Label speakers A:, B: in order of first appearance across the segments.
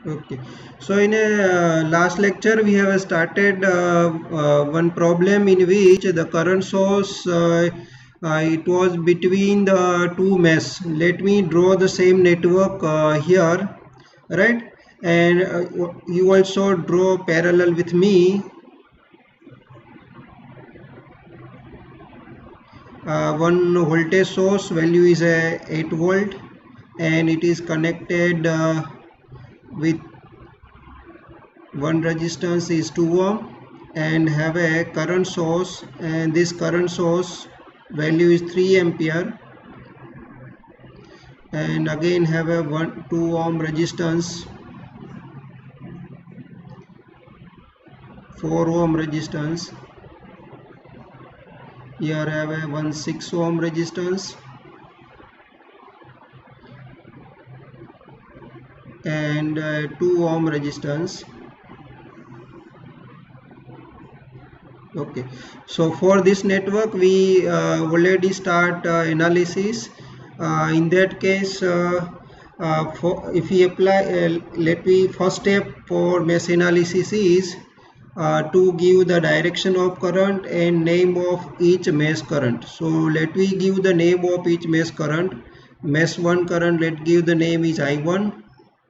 A: Okay, so in a last lecture we have started one problem in which the current source it was between the two mesh. Let me draw the same network here, right? And you also draw parallel with me. One voltage source value is a 8 volt, and it is connected with one resistance is 2 ohm, and have a current source, and this current source value is 3 ampere, and again have a 2 ohm resistance, 4 ohm resistance. Here have a 6 ohm resistance and 2 ohm resistance. Okay, so for this network we already start analysis. In that case, if we apply, let me first step for mesh analysis is to give the direction of current and name of each mesh current. So let me give the name of each mesh current. Mesh 1 current, let give the name is I1.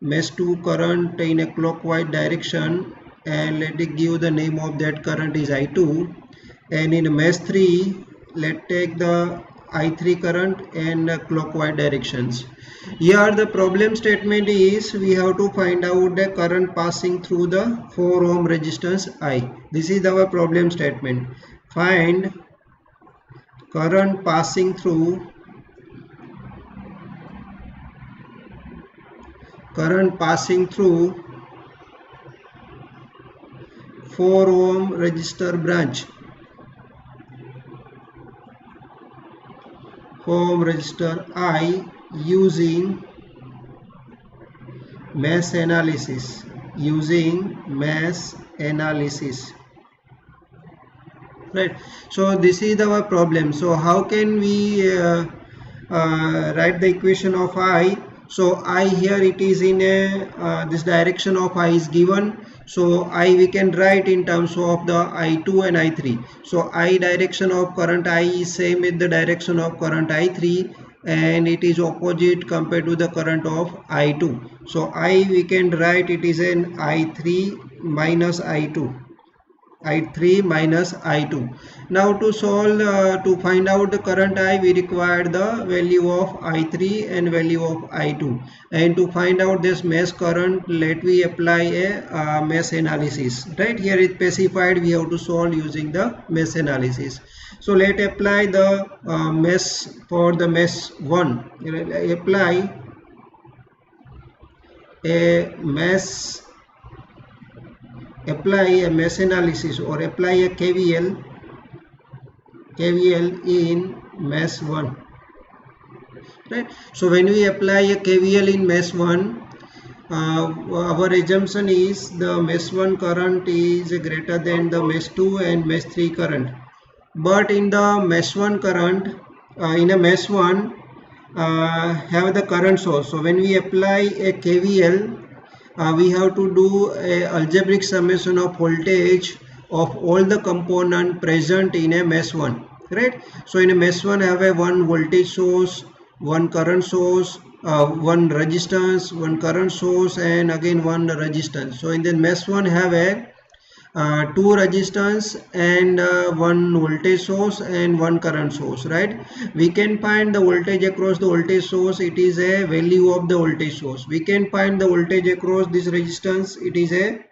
A: Mesh 2 current in a clockwise direction, and let it give the name of that current is I2. And in mesh 3, let take the I3 current and clockwise directions. Here the problem statement is we have to find out the current passing through the 4 ohm resistance I. This is our problem statement. Find current passing through 4 ohm resistor branch. 4 ohm resistor I using mesh analysis. Right, so this is our problem. So how can we write the equation of I? So I here it is in a this direction of I is given, so I we can write in terms of the I2 and I3. So I direction of current I is same with the direction of current I3, and it is opposite compared to the current of I2. So I we can write it is an I3 minus I2. I3 minus I2. Now to solve, to find out the current I, we require the value of I3 and value of I2. And to find out this mesh current, let we apply a mesh analysis. Right here it specified we have to solve using the mesh analysis. So let apply the mesh for the mesh 1. Apply a mesh analysis or apply a KVL in mesh 1, right? So when we apply a KVL in mesh 1, our assumption is the mesh 1 current is greater than the mesh 2 and mesh 3 current. But in the mesh 1 current, in a mesh 1 have the current source. So when we apply a KVL, we have to do a algebraic summation of voltage of all the component present in a mesh 1, right? So in a mesh 1 have a one voltage source, one current source, one resistance, one current source, and again one resistance. So in the mesh 1 have a two resistance and one voltage source and one current source, right? We can find the voltage across the voltage source, it is a value of the voltage source. We can find the voltage across this resistance, it is a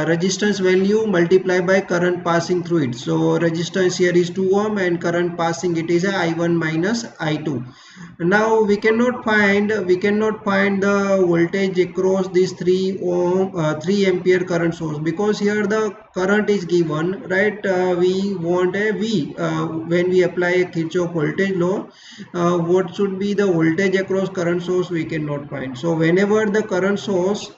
A: resistance value multiplied by current passing through it. So resistance here is 2 ohm and current passing it is a I1 minus I2. Now we cannot find the voltage across this 3 ampere current source, because here the current is given, right? We want a V. When we apply a Kirchhoff voltage law, what should be the voltage across current source we cannot find. So whenever the current source,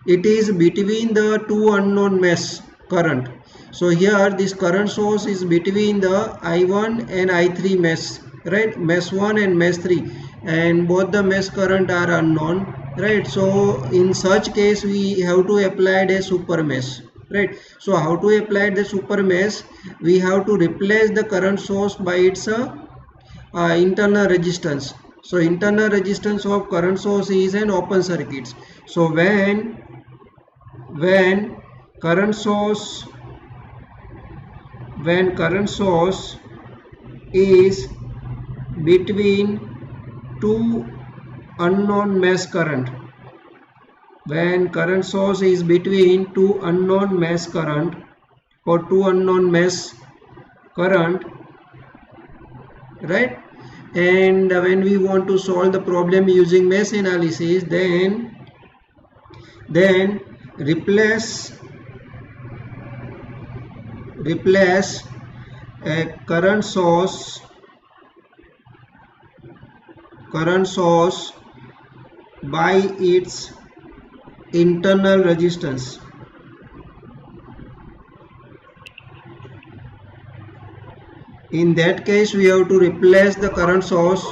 A: it is between the two unknown mesh current. So here this current source is between the I1 and I3 mesh, right? Mesh 1 and mesh 3, and both the mesh current are unknown. right? So in such case we have to apply a super mesh, right? So how to apply the super mesh? We have to replace the current source by its internal resistance. So internal resistance of current source is an open circuit. So when current source current source is between two unknown mesh current, when current source is between two unknown mesh current or two unknown mesh current, right? And when we want to solve the problem using mesh analysis, then replace a current source by its internal resistance. In that case we have to replace the current source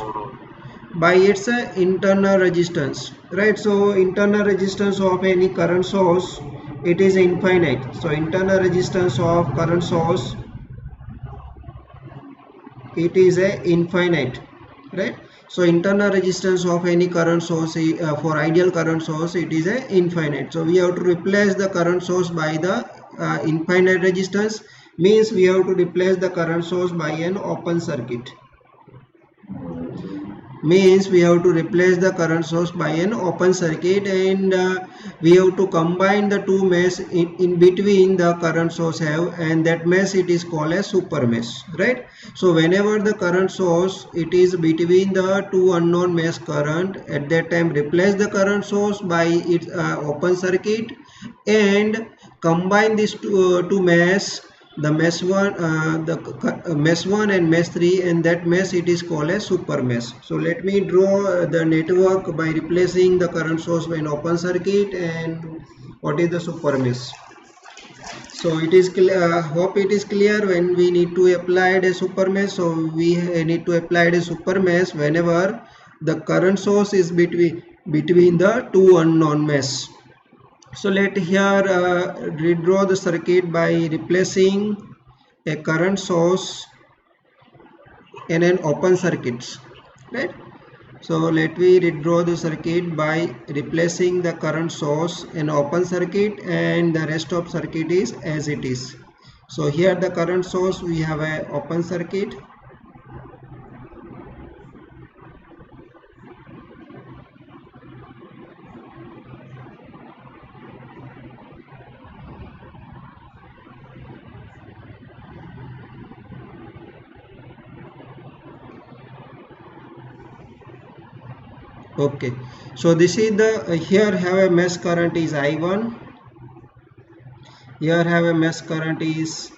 A: by its internal resistance, right? So internal resistance of any current source, it is infinite. So internal resistance of current source, it is a infinite, right? So internal resistance of any current source for ideal current source, it is a infinite. So we have to replace the current source by the infinite resistance, means we have to replace the current source by an open circuit. Means we have to replace the current source by an open circuit, and we have to combine the two mesh in between the current source have, and that mesh it is called a super mesh, right? So whenever the current source it is between the two unknown mesh current, at that time replace the current source by its open circuit and combine these two mesh, the mesh 1 mesh 1 and mesh 3, and that mesh it is called a super mesh. So let me draw the network by replacing the current source by an open circuit and what is the super mesh. So it is clear, hope it is clear. When we need to apply a super mesh, so we need to apply a super mesh whenever the current source is between the two unknown mesh. So let here redraw the circuit by replacing a current source in an open circuit, right? So let me redraw the circuit by replacing the current source in open circuit, and the rest of circuit is as it is. So here the current source we have a open circuit, okay. So this is the here have a mesh current is I1, here have a mesh current is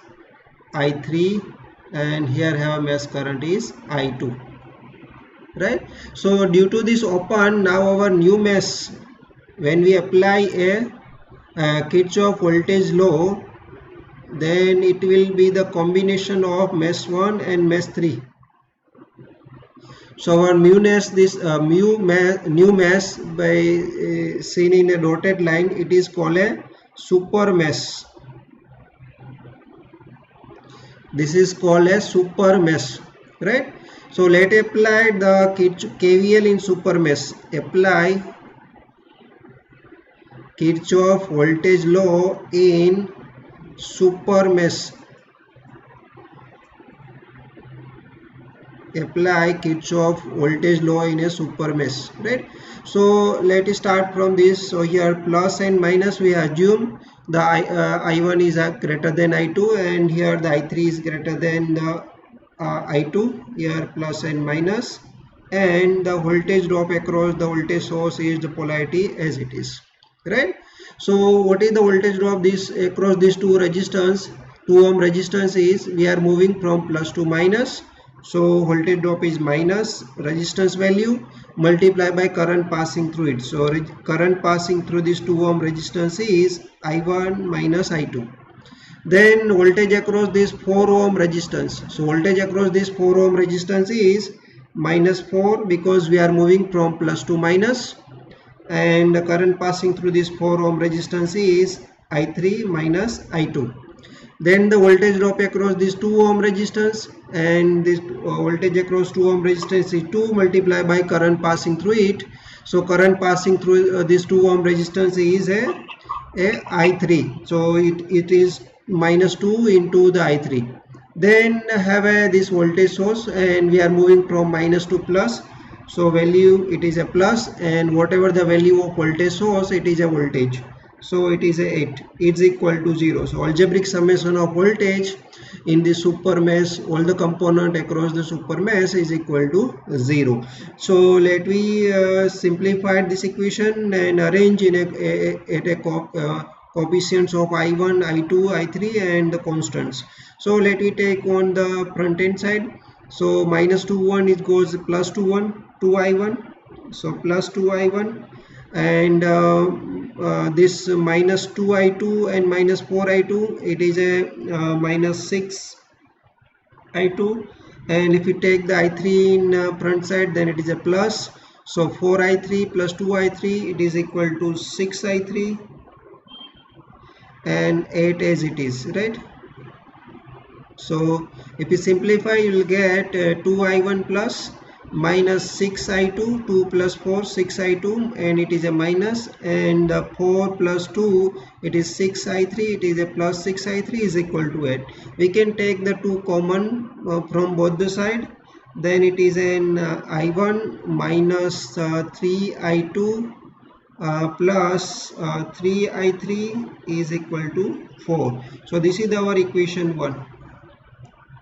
A: I3, and here have a mesh current is I2, right? So due to this open, now our new mesh, when we apply a Kirchhoff voltage law, then it will be the combination of mesh 1 and mesh 3. So our new mesh, this new mesh by seen in a dotted line, it is called a super mesh. This is called a super mesh, right? So let apply the KVL in super mesh. Apply Kirchhoff voltage law in super mesh. Apply Kirchhoff voltage law in a super mesh, right? So let us start from this. So here plus and minus, we assume the I1 is greater than I2, and here the I3 is greater than the I2, here plus and minus, and the voltage drop across the voltage source is the polarity as it is, right? So what is the voltage drop this across these two resistance? 2 ohm resistance is, we are moving from plus to minus, so voltage drop is minus resistance value multiplied by current passing through it. So current passing through this 2 ohm resistance is I1 minus I2. Then voltage across this 4 ohm resistance. So voltage across this 4 ohm resistance is minus 4, because we are moving from plus to minus. and the current passing through this 4 ohm resistance is I3 minus I2. Then the voltage drop across this 2 ohm resistance, and this voltage across 2 ohm resistance is 2 multiplied by current passing through it. So current passing through this 2 ohm resistance is a I3. So it is minus 2 into the I3. Then have this voltage source, and we are moving from minus to plus. So value, it is a plus, and whatever the value of voltage source, it is a voltage. So it is a 8, is equal to 0. So algebraic summation of voltage in the super mesh, all the component across the super mesh, is equal to 0. So let me simplify this equation and arrange in coefficients of I1, I2, I3 and the constants. So let me take on the front end side. So minus 2 1, it goes plus 2 1, 2I1. So plus 2I1, and this minus 2I2 and minus 4I2, it is a minus 6I2. And if you take the I3 in front side, then it is a plus. So 4I3 plus 2I3, it is equal to 6I3 and 8 as it is, right? So if you simplify, you will get 2I1 plus minus 6I2, 2 plus 4, 6I2, and it is a minus, and 4 plus 2, it is 6I3, it is a plus 6I3 is equal to 8. We can take the 2 common from both the side, then it is an I1 minus 3I2 plus 3I3 is equal to 4. So this is our equation 1.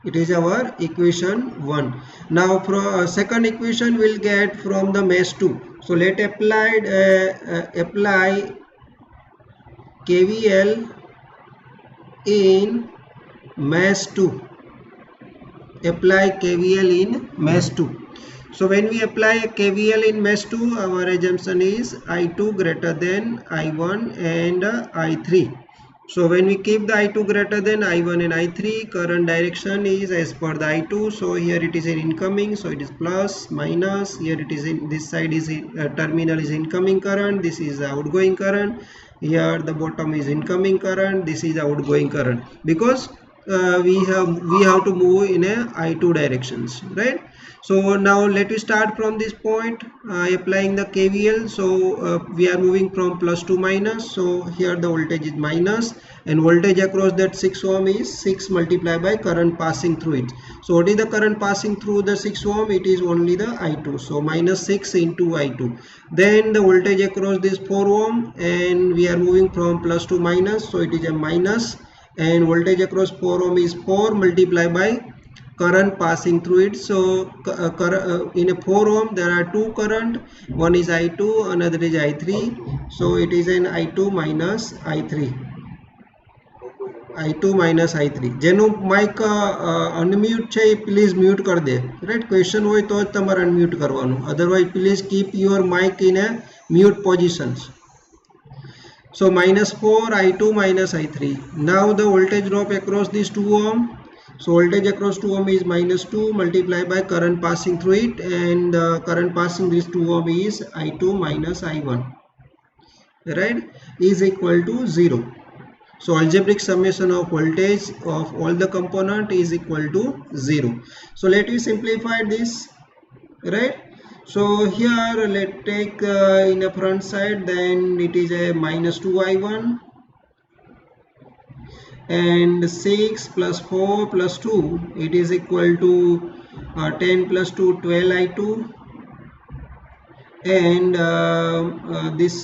A: It is our equation 1. Now for second equation we'll get from the mesh 2. So let apply KVL in mesh 2. Apply KVL in mesh 2. So when we apply KVL in mesh 2, our assumption is I2 greater than I1 and I3. So when we keep the I2 greater than I1 and I3, current direction is as per the I2. So here it is in incoming, so it is plus, minus. Here it is in this side is terminal is incoming current. This is outgoing current. Here the bottom is incoming current. This is outgoing current, because we have to move in a I2 directions, right? So now let us start from this point, applying the KVL. So we are moving from plus to minus. So here the voltage is minus, and voltage across that 6 ohm is 6 multiplied by current passing through it. So what is the current passing through the 6 ohm? It is only the I2. So minus 6 into I2. Then the voltage across this 4 ohm, and we are moving from plus to minus. So it is a minus, and voltage across 4 ohm is 4 multiplied by current passing through it. So in a 4 ohm there are two current, one is I2, another is I3. So it is an I2 minus I3. I2 minus I3. જેનું Mike unmute છે એ please mute કરી દે, right? Question હોય તો જ તમારે unmute કરવાનું, otherwise please keep your mic in a mute positions. So minus 4 I2 minus I3. Now the voltage drop across this 2 ohm. So voltage across 2 ohm is minus 2 multiplied by current passing through it, and current passing this 2 ohm is I2 minus I1, right, is equal to 0. So algebraic summation of voltage of all the component is equal to 0. So let me simplify this, right? So here let's take in the front side, then it is a minus 2I1 and 6 plus 4 plus 2, it is equal to 10 plus 2, 12I2, and this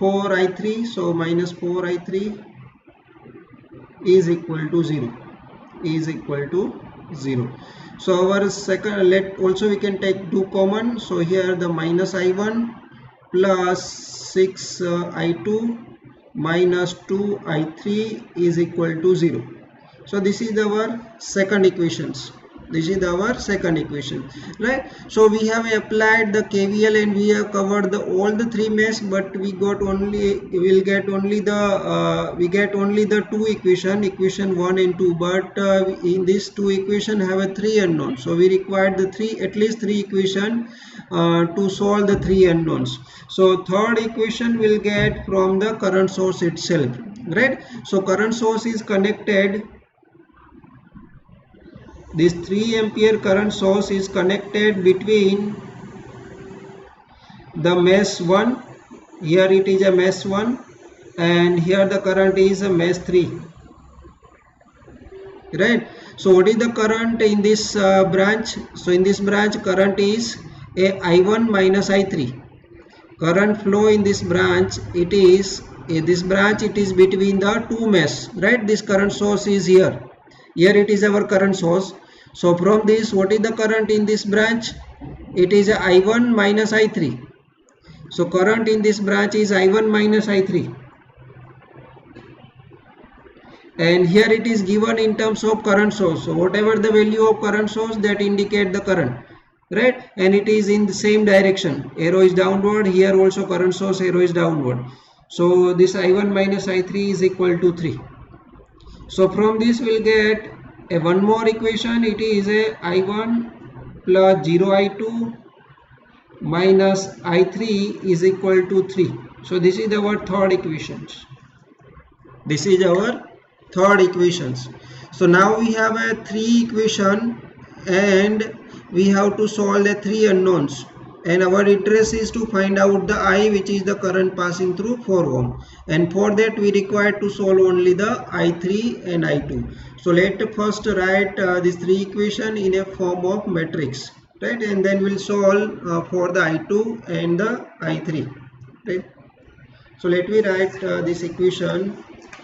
A: 4I3, so minus 4I3 is equal to 0, is equal to 0. So our second, also we can take 2 common. So here the minus I1 plus 6I2 minus 2I3 is equal to 0. So this is our second equations. This is our second equation, right? So we have applied the KVL and we have covered all the three mesh, but we get only the two equation 1 and 2, but in this two equation have a three unknowns, so we required the at least three equation to solve the three unknowns. So third equation will get from the current source itself, right? So current source is connected. This 3 ampere current source is connected between the mesh 1, here it is a mesh 1, and here the current is a mesh 3, right? So what is the current in this branch? So in this branch current is a I1 minus I3. Current flow in this branch, it is between the two mesh, right? This current source is here it is our current source. So from this, what is the current in this branch? It is a I1 minus I3. So current in this branch is I1 minus I3, and here it is given in terms of current source. So whatever the value of current source, that indicate the current, right? And it is in the same direction, arrow is downward. Here also current source arrow is downward. So this I1 minus I3 is equal to 3. So from this we'll get a one more equation. It is a I1 plus 0 I2 minus I3 is equal to 3. So this is our third equations. So now we have a three equation and we have to solve the three unknowns, and our interest is to find out the I, which is the current passing through 4 ohm, and for that we require to solve only the I3 and I2. So let us first write these three equation in a form of matrix, right? And then we'll solve for the I2 and the I3, right? So let me write this equation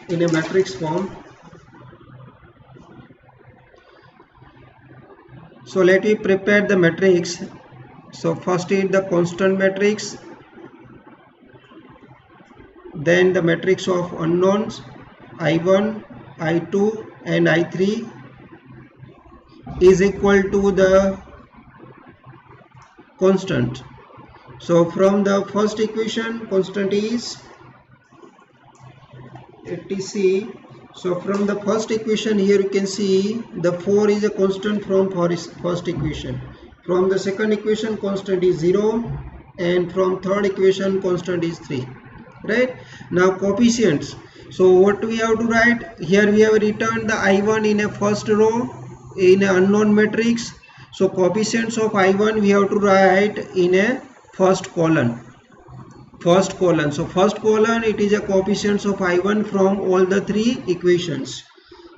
A: in a matrix form. So let me prepare the matrix. So first is the constant matrix, then the matrix of unknowns I1, I2 and I3 is equal to the constant. So from the first equation, constant is etc. So from the first equation, here you can see the 4 is a constant from first equation. From the second equation, constant is 0, and from third equation, constant is 3, right? Now coefficients. So what we have to write here, we have written the I1 in a first row in an unknown matrix. So coefficients of I1 we have to write in a first column. So first column, it is a coefficients of I1 from all the three equations.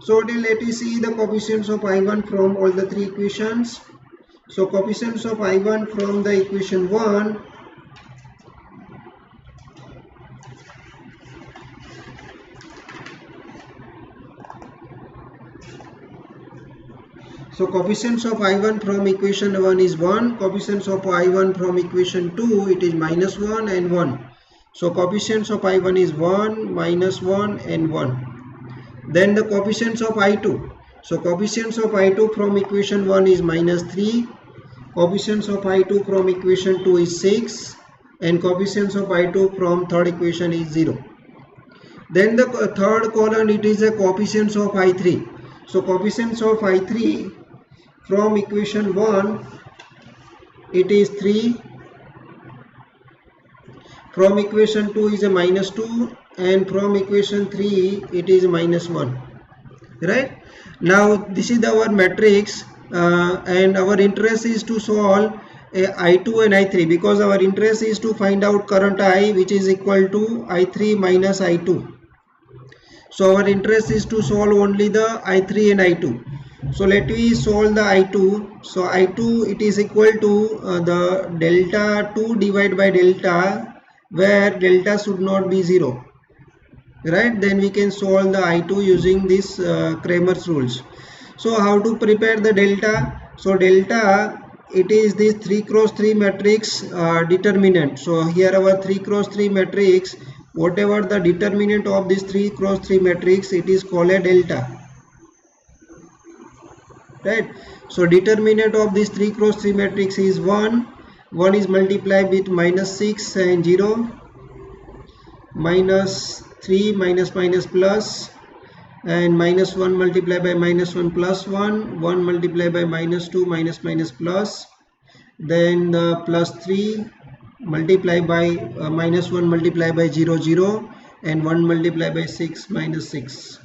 A: So let us see the coefficients of I1 from all the three equations. So coefficients of I1 from the equation 1, so coefficients of I1 from equation 1 is 1, coefficients of I1 from equation 2, it is minus 1 and 1. So coefficients of I1 is 1, minus 1 and 1. Then the coefficients of I2. So coefficients of I2 from equation 1 is minus 3, coefficients of I2 from equation 2 is 6, and coefficients of I2 from third equation is 0. Then the third column, it is a coefficients of I3. So coefficients of I3 from equation 1, it is 3, from equation 2 is a minus 2, and from equation 3 it is minus 1, right? Now this is our matrix, and our interest is to solve I2 and I3, because our interest is to find out current I, which is equal to I3 minus I2. So our interest is to solve only the I3 and I2. So let me solve the I2. So I2, it is equal to the delta 2 divided by delta, where delta should not be 0, right? Then we can solve the I2 using this Cramer's rules. So how to prepare the delta? So delta, it is this 3 cross 3 matrix determinant. So here our 3 cross 3 matrix, whatever the determinant of this 3 cross 3 matrix, it is called a delta. right? So determinant of this 3 cross 3 matrix is 1. 1 is multiplied with minus 6 and 0, minus 3 minus minus plus, and minus 1 multiplied by minus 1 plus 1, 1 multiplied by minus 2 minus minus plus, then plus 3 multiplied by minus 1 multiplied by 0 0, and 1 multiplied by 6 minus 6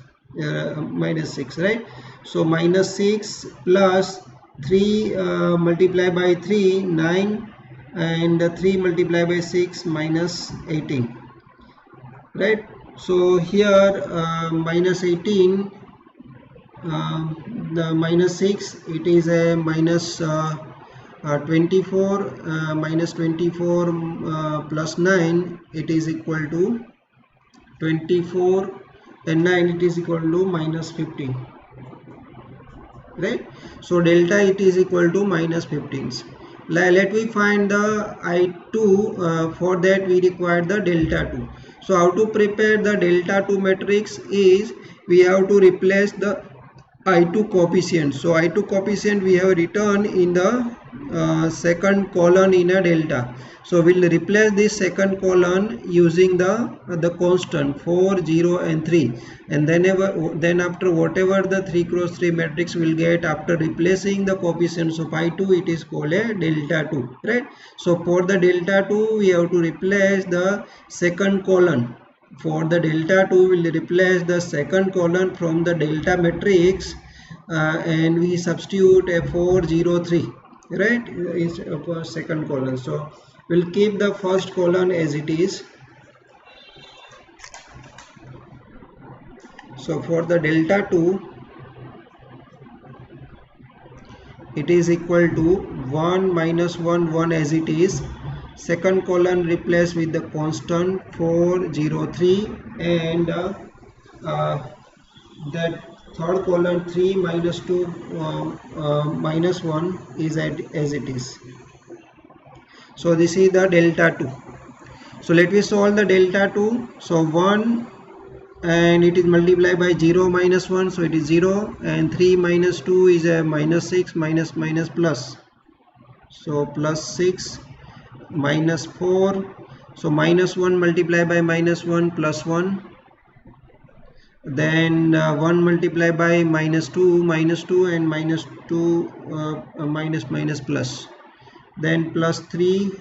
A: minus 6, right? So minus 6 plus 3 multiplied by 3 9, and 3 multiplied by 6 minus 18, right? So here minus 18, the minus 6, it is a minus 24, minus 24 plus 9, it is equal to 24, and 9 it is equal to minus 15, right? So delta it is equal to minus 15. Let me find the I2. For that we require the delta 2. So how to prepare the delta 2 matrix is, we have to replace the I2 coefficient. So I2 coefficient we have written in the second column in a delta. So we'll replace this second column using the constant 4, 0 and 3, and then after whatever the 3 cross 3 matrix will get after replacing the coefficients of I2, it is called a delta 2, right? So for the delta 2 we have to replace the second column. For the delta 2 will replace the second column from the delta matrix, and we substitute a 4 0 3, right, is for second column. So we'll keep the first column as it is. So for the delta 2, it is equal to 1 minus 1 1 as it is. Second column replaced with the constant 4 0 3, and that third column 3 minus 2 minus 1 is as it is. So this is the delta 2. So let me solve the delta 2. So 1, and it is multiplied by 0 minus 1, so it is 0, and 3 minus 2 is a minus 6 minus minus plus, so plus 6 minus 4, so minus 1 multiplied by minus 1 plus 1, then 1 multiplied by minus 2 and minus 2 minus minus plus, then plus 3,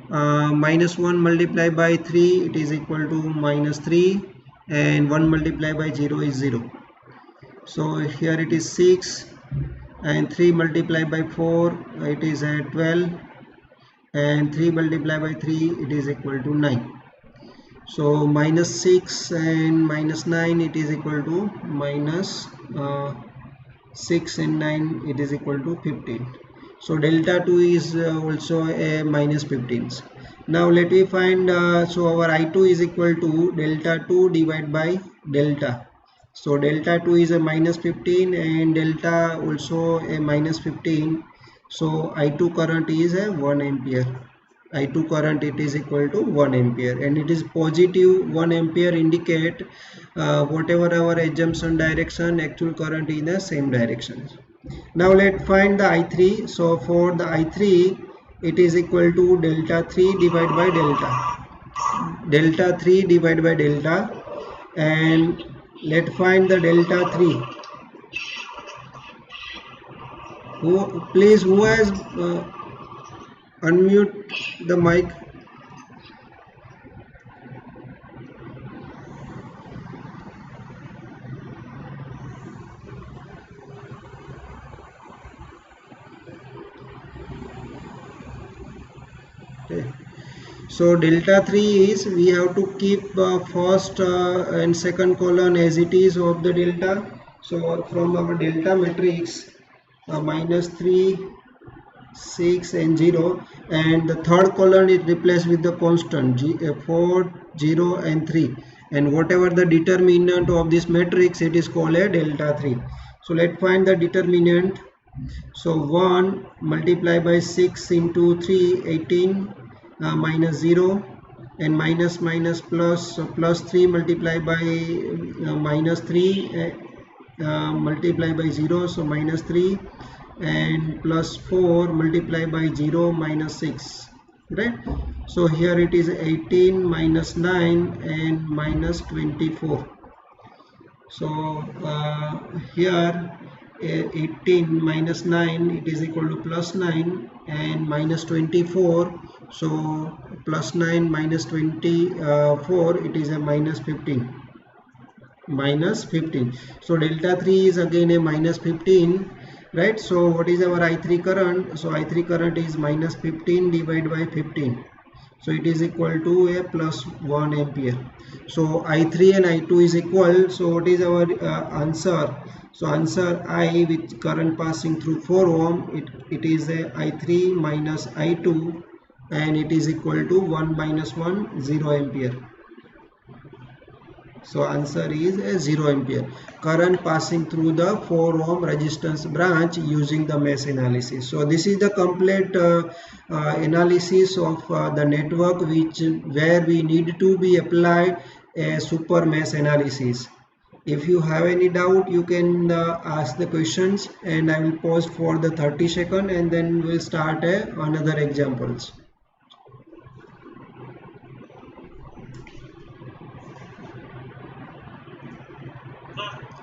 A: minus 1 multiplied by 3, it is equal to minus 3, and 1 multiplied by 0 is 0. So here it is 6, and 3 multiplied by 4, it is 12, and 3 multiplied by 3, it is equal to 9. So minus 6 and minus 9, it is equal to minus 6 and 9, it is equal to 15. So delta 2 is also a minus 15. Now let me find, so our I2 is equal to delta 2 divided by delta. So delta 2 is a minus 15 and delta also a minus 15. So I2 current is a 1 ampere. I2 current, it is equal to 1 ampere, and it is positive 1 ampere indicate whatever our assumption direction, actual current in the same direction. Now let's find the I3. So for the I3, it is equal to delta 3 divided by delta 3 divided by delta, and let's find the delta 3. Who has unmute the mic? Okay. So delta 3 is, we have to keep first and second column as it is of the delta. So from our delta matrix, minus 3, 6 and 0, and the third column is replaced with the constant 4, 0 and 3, and whatever the determinant of this matrix, it is called a delta 3. So let's find the determinant. So 1 multiplied by 6 into 3, 18, minus 0, and minus minus plus, so plus 3 multiplied by minus 3, multiply by 0, so minus 3, and plus 4 multiply by 0, minus 6, right? So here it is 18 minus 9 and minus 24. So here 18 minus 9, it is equal to plus 9, and minus 24, so plus 9 minus 24, it is a minus 15. So delta 3 is again a minus 15, right? So what is our I3 current? So I3 current is minus 15 divided by 15, so it is equal to a plus 1 ampere. So I3 and I2 is equal. So what is our answer? So answer I with current passing through 4 ohm, it is a I3 minus I2, and it is equal to 1 minus 1, 0 ampere. So answer is a 0 ampere. Current passing through the 4 ohm resistance branch using the mesh analysis. So this is the complete analysis of the network where we need to be applied a super mesh analysis. If you have any doubt, you can ask the questions, and I will pause for the 30 seconds, and then we'll start another examples.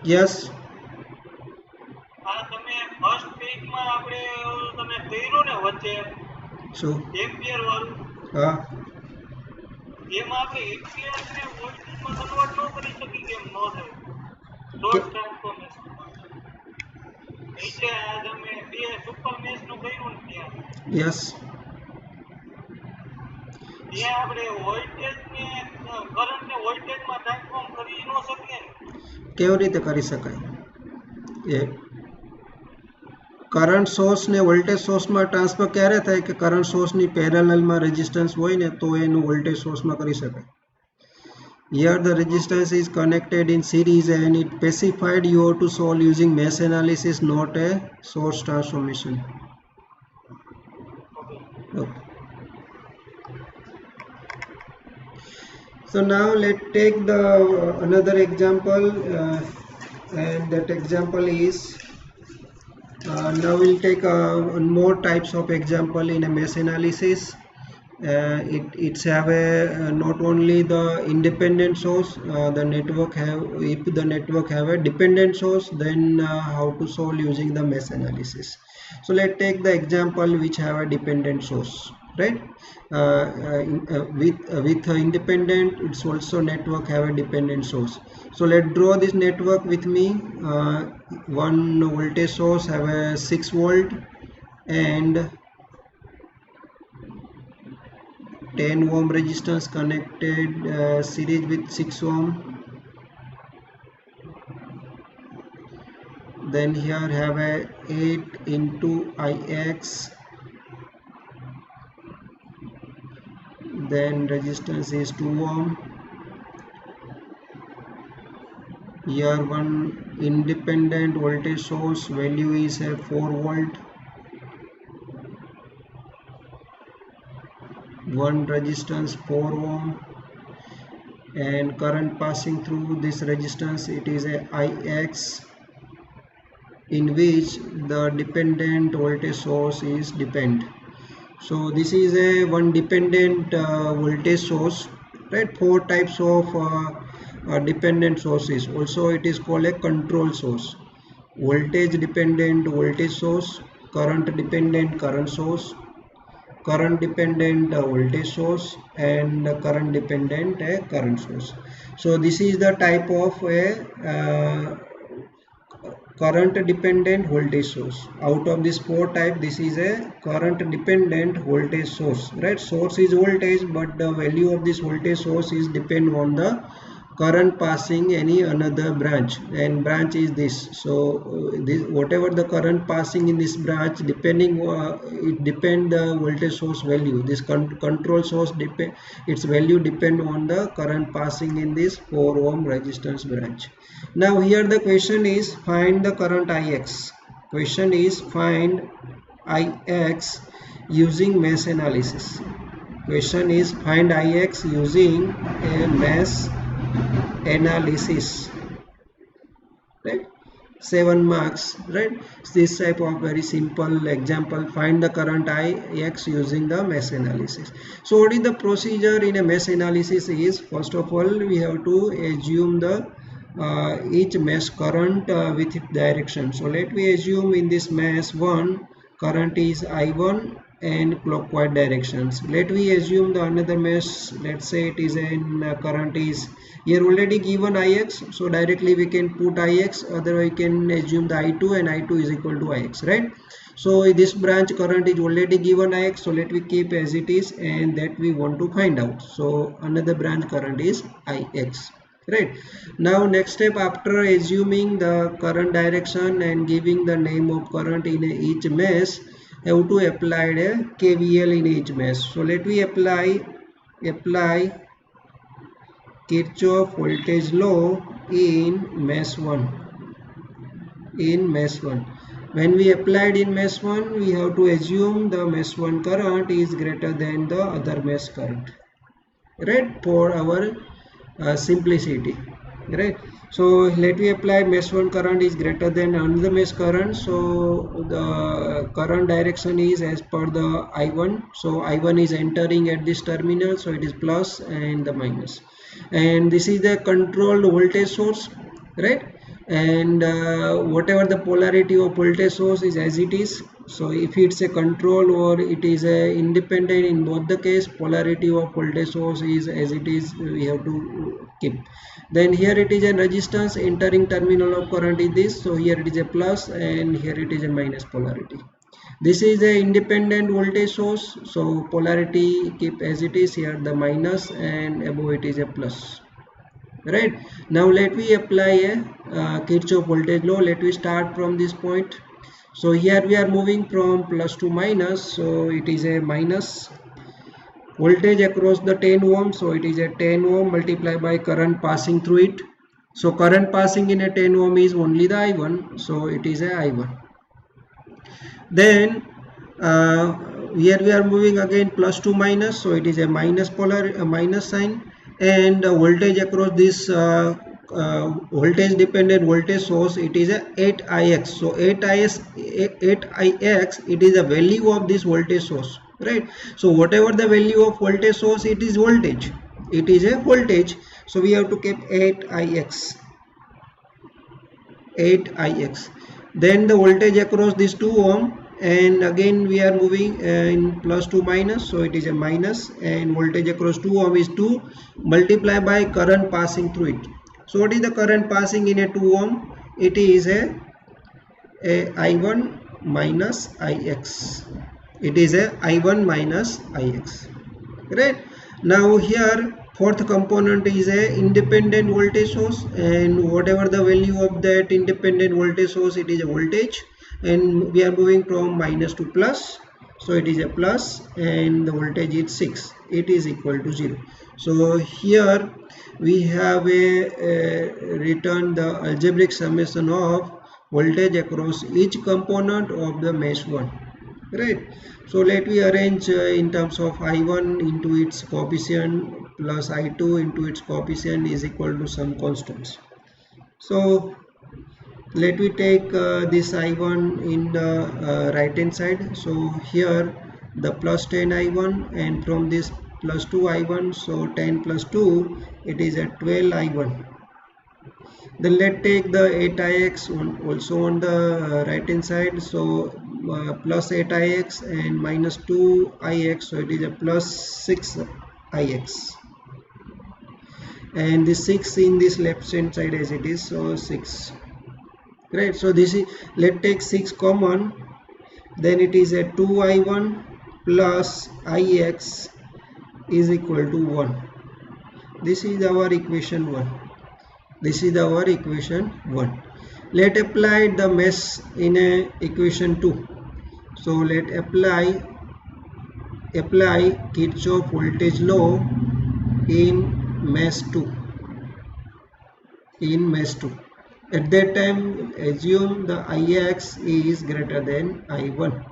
A: Yes. So
B: ampere વાળું
A: હા
B: એમાં આપણે ampere ને વોલ્ટેજમાં convert ન કરી શકી કેમ ન થાય સોર્સ ટ્રાન્સફોર્મેશન એટલે આ તમે બે સુપર મેશ નું કર્યું ને ત્યાં
A: યસ
B: ત્યાં આપણે વોલ્ટેજ ને કરંટ ને વોલ્ટેજ માં ટ્રાન્સફોર્મ કરી ન શકીએ ને
A: કેવી રીતે કરી શકાય? એ કરંટ સોર્સ ને વોલ્ટેજ સોર્સમાં ટ્રાન્સફર ક્યારે થાય કે કરંટ સોર્સની પેરેલલમાં રેઝિસ્ટન્સ હોય ને તો એનું વોલ્ટેજ સોર્સમાં કરી શકાય. Here the resistance is connected in series and it specified you have to solve using mesh analysis, not a source transformation. Okay. So now let's take the another example, and that example is now we'll take more types of example in a mesh analysis. It's have a not only the independent source, the network have, if the network have a dependent source, then how to solve using the mesh analysis. So let's take the example which have a dependent source, right? With independent, it's also network have a dependent source. So let's draw this network with me. One voltage source have a 6 volt and 10 ohm resistance connected series with 6 ohm. Then here have a 8 into Ix, then resistance is 2 ohm. Here one independent voltage source value is a 4 volt. One resistance 4 ohm, and current passing through this resistance, it is a Ix, in which the dependent voltage source is depend. So this is a one dependent voltage source, right? 4 types of dependent sources. Also it is called a control source. Voltage dependent voltage source, current dependent current source, current dependent voltage source, and current dependent current source. So this is the type of a current dependent voltage source. Out of this 4 type, this is a current dependent voltage source, right? Source is voltage, but the value of this voltage source is depend on the current passing any another branch, and branch is this. So this whatever the current passing in this branch, depending it depend the voltage source value. This control source depend, its value depend on the current passing in this 4 ohm resistance branch. Now here the question is find the current Ix. Question is find Ix using mesh analysis. Question is find Ix using a mesh analysis, right? 7 marks, right? This type of very simple example. Find the current Ix using the mesh analysis. So what is the procedure in a mesh analysis is, first of all we have to assume the each mesh current with its direction. So let me assume in this mesh 1 current is I1 and clockwise directions. Let me assume the another mesh, let's say it is in current is here already given Ix, so directly we can put Ix, otherwise we can assume the I2 and I2 is equal to Ix, right? So this branch current is already given Ix, so let me keep as it is, and that we want to find out. So another branch current is Ix, right? Now next step, after assuming the current direction and giving the name of current in each mesh, have to apply a KVL in each mesh. So let me apply Kirchhoff voltage law in mesh 1. When we applied in mesh 1, we have to assume the mesh 1 current is greater than the other mesh current, right, for our simplicity, right? So let me apply mesh 1 current is greater than another mesh current. So the current direction is as per the I1. So I1 is entering at this terminal, so it is plus and the minus. And this is the controlled voltage source, right? And whatever the polarity of voltage source is as it is. So if it's a control or it is a independent, in both the case polarity of voltage source is as it is, we have to keep. Then here it is a resistance, entering terminal of current is this, so here it is a plus and here it is a minus polarity. This is a independent voltage source, so polarity keep as it is, here the minus and above it is a plus, right? Now let me apply a Kirchhoff voltage law. Let me start from this point. So here we are moving from plus to minus, so it is a minus voltage across the 10 ohm, so it is a 10 ohm multiplied by current passing through it. So current passing in a 10 ohm is only the I1, so it is a I1. Then here we are moving again plus to minus, so it is a minus minus sign, and voltage across this voltage dependent voltage source, it is a 8Ix. So 8Ix, it is the value of this voltage source, right? So whatever the value of voltage source, it is voltage, it is a voltage, so we have to keep 8Ix. Then the voltage across this 2 ohm, and again we are moving in plus to minus, so it is a minus, and voltage across 2 ohm is 2 multiplied by current passing through it. So what is the current passing in a 2 ohm? It is a I1 minus Ix. It is a I1 minus Ix, right? Now here fourth component is a independent voltage source, and whatever the value of that independent voltage source, it is a voltage, and we are moving from minus to plus, so it is a plus, and the voltage is 6, it is equal to 0. So here we have a written the algebraic summation of voltage across each component of the mesh 1, right? So let me arrange in terms of I1 into its coefficient plus I2 into its coefficient is equal to some constants. So let me take this I1 in the right hand side. So here the plus 10 I1, and from this plus 2 I1, so 10 plus 2, it is a 12 I1. Then let's take the 8Ix also on the right hand side. So plus 8Ix and minus 2Ix, so it is a plus 6Ix, and the 6 in this left hand side as it is, so 6, right? So this is, let's take 6 common, then it is a 2I1 plus Ix is equal to 1. This is our equation 1. This is our equation 1. Let apply the mesh in a equation 2. So let apply Kirchhoff voltage law in mesh 2. At that time assume the Ix is greater than I1,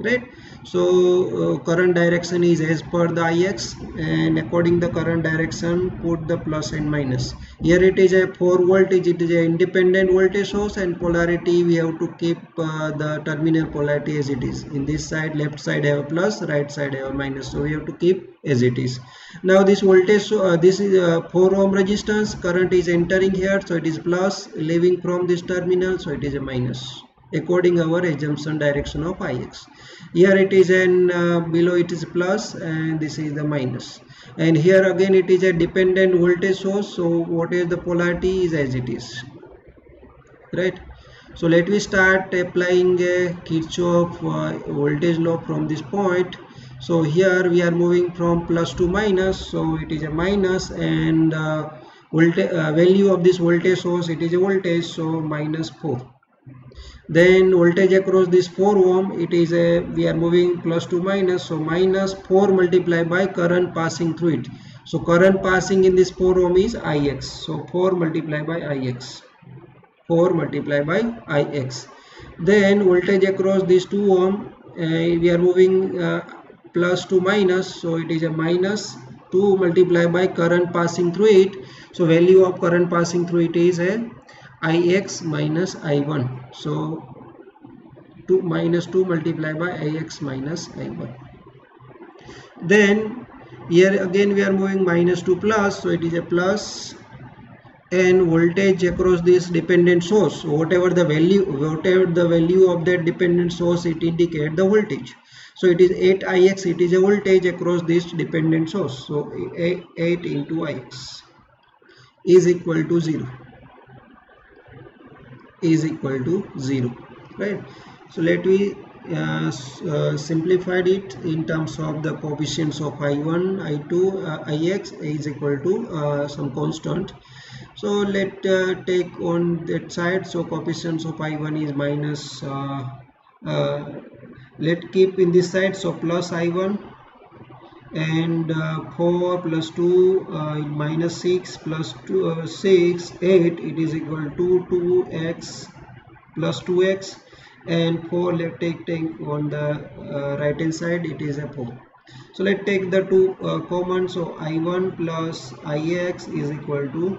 A: right? So current direction is as per the Ix, and according the current direction put the plus and minus. Here it is a 4 voltage, it is a independent voltage source, and polarity we have to keep the terminal polarity as it is. In this side, left side have a plus, right side have a minus, so we have to keep as it is. Now this voltage, this is a 4 ohm resistance, current is entering here, so it is plus, leaving from this terminal, so it is a minus according our assumption direction of Ix. Here it is an below it is plus, and this is the minus, and here again it is a dependent voltage source, so what is the polarity is as it is, right? So let me start applying a Kirchhoff voltage law from this point. So here we are moving from plus to minus, so it is a minus, and voltage value of this voltage source, it is a voltage, so minus 4. Then voltage across this 4 ohm, it is a, we are moving plus to minus, so minus 4 multiplied by current passing through it. So current passing in this 4 ohm is Ix, so 4 multiplied by Ix, 4 multiplied by Ix. Then voltage across this 2 ohm, we are moving plus to minus, so it is a minus 2 multiplied by current passing through it. So value of current passing through it is a Ix minus I1, so 2 minus 2 multiplied by Ix minus I1. Then here again we are moving minus to plus, so it is a plus, and voltage across this dependent source, so whatever the value of that dependent source, it indicates the voltage. So it is 8 Ix, it is a voltage across this dependent source, so 8 into Ix is equal to 0, is equal to 0, right? So let me simplified it in terms of the coefficients of I1, I2, Ix is equal to some constant. So let take on that side, so coefficients of I1 is minus, let keep in this side, so plus I1, and 4 plus 2 minus 6 plus 2 6 8, it is equal to 2x plus 2x, and 4 let take on the right hand side, it is a 4. So let's take the two common, so I1 plus Ix is equal to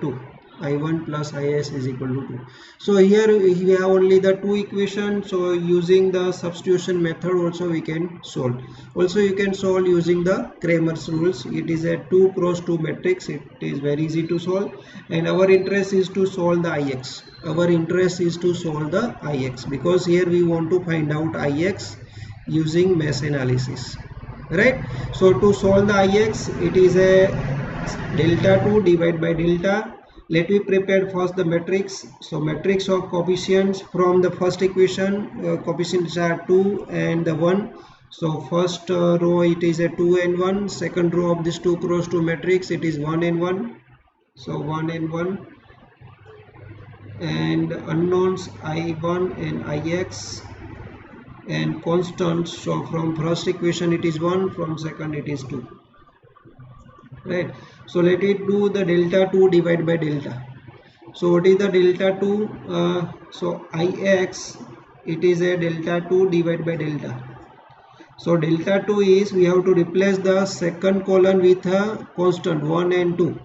A: 2. I1 plus Is is equal to 2. So here we have only the two equations, so using the substitution method also we can solve. Also you can solve using the Cramer's rules. It is a 2 cross 2 matrix, it is very easy to solve, and our interest is to solve the Ix. Our interest is to solve the Ix, because here we want to find out Ix using mesh analysis, right? So to solve the Ix, it is a delta 2 divided by delta. Let me prepare first the matrix. So matrix of coefficients from the first equation, coefficients are 2 and the 1. So first row it is a 2 and 1. Second row of this 2 cross 2 matrix, it is 1 and 1. So 1 and 1. And unknowns I1 and Ix, and constants. So from first equation it is 1, from second it is 2, right? So let it do the delta 2 divided by delta. So what is the delta 2? So Ix, it is a delta 2 divided by delta. So delta 2 is, we have to replace the second column with a constant 1 and 2.